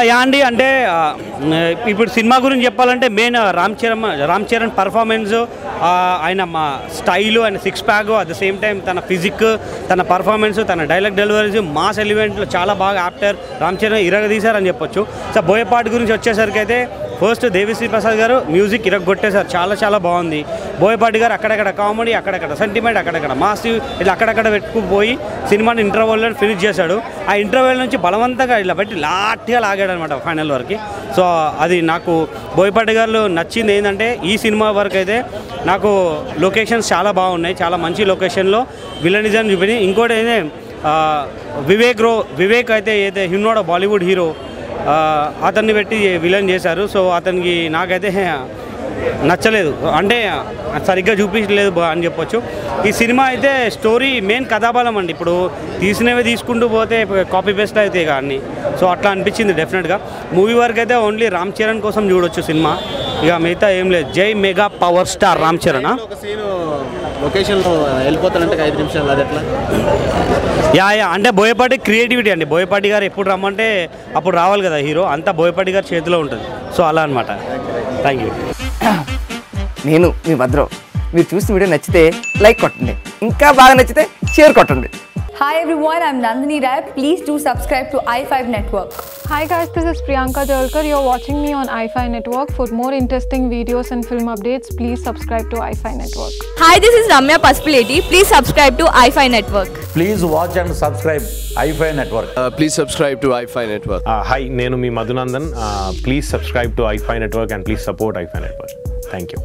Yeah అండి, అంటే ఇప్పుడు సినిమా గురించి చెప్పాలంటే మెయిన్ రామ్ చరణ్ పర్ఫార్మెన్స్, ఆయన మా స్టైలు, ఆయన six pack, at the same time తన ఫిజిక్, తన పర్ఫార్మెన్స్, తన డైలాగ్ డెలివరీస్, మాస్ ఎలిమెంట్లో చాలా బాగా యాక్టర్ రామ్ చరణ్ ఇరగదీశారని చెప్పొచ్చు. సో బోయపాటి గురించి వచ్చేసరికి అయితే ఫస్ట్ దేవిశ్రీ ప్రసాద్ గారు మ్యూజిక్ ఇరగొట్టేశారు, చాలా చాలా బాగుంది. బోయపాటి గారు అక్కడక్కడ కామెడీ, అక్కడక్కడ సెంటిమెంట్, అక్కడక్కడ మాస్ ఇట్లా అక్కడక్కడ పెట్టుకుపోయి సినిమాని ఇంటర్వెల్లో ఫినిష్ చేశాడు. ఆ ఇంటర్వెల్ నుంచి బలవంతంగా ఇలా పెట్టి లాట్గా లాగాడు అనమాట ఫైనల్ వరకు. సో అది నాకు బోయపాటి గారు నచ్చింది ఏంటంటే ఈ సినిమా వరకు అయితే నాకు లొకేషన్స్ చాలా బాగున్నాయి, చాలా మంచి లొకేషన్లో విలనిజం చూపించి. ఇంకోటి అయితే వివేక్ అయితే హిన్నోడ బాలీవుడ్ హీరో, అతన్ని పెట్టి విలన్ చేశారు. సో అతనికి నాకైతే నచ్చలేదు, అంటే సరిగ్గా చూపించలేదు అని చెప్పొచ్చు. ఈ సినిమా అయితే స్టోరీ మెయిన్ కథాబలం అండి, ఇప్పుడు తీసినవి తీసుకుంటూ పోతే కాపీ పేస్ట్ అయితే కానీ. సో అట్లా అనిపించింది డెఫినెట్గా. మూవీ వరకు అయితే ఓన్లీ రామ్ చరణ్ కోసం చూడొచ్చు సినిమా, ఇక మిగతా ఏం లేదు. జై mega power star Ram Charan. లొకేషన్లో వెళ్ళిపోతానంటే 5 నిమిషాలు అది ఎట్లా? యా అంటే బోయపాటి క్రియేటివిటీ అండి. బోయపాటి గారు ఎప్పుడు రమ్మంటే అప్పుడు రావాలి కదా హీరో, అంతా బోయపాటి గారి చేతిలో ఉంటుంది. సో అలా అనమాట. Thank you. నేను మీ భద్రం. మీరు చూసిన వీడియో నచ్చితే లైక్ కొట్టండి, ఇంకా బాగా నచ్చితే షేర్ కొట్టండి. Hi everyone, I'm Nandini Rai. Please do subscribe to i5 Network. Hi guys, this is Priyanka Jalkar. You're watching me on i5 Network. For more interesting videos and film updates, please subscribe to i5 Network. Hi, this is Ramya Pasupuleti. Please subscribe to i5 Network. Please watch and subscribe i5 Network. Please subscribe to i5 Network. Hi, nenu mi Madhunandan. Please subscribe to i5 Network and please support i5 Network. Thank you.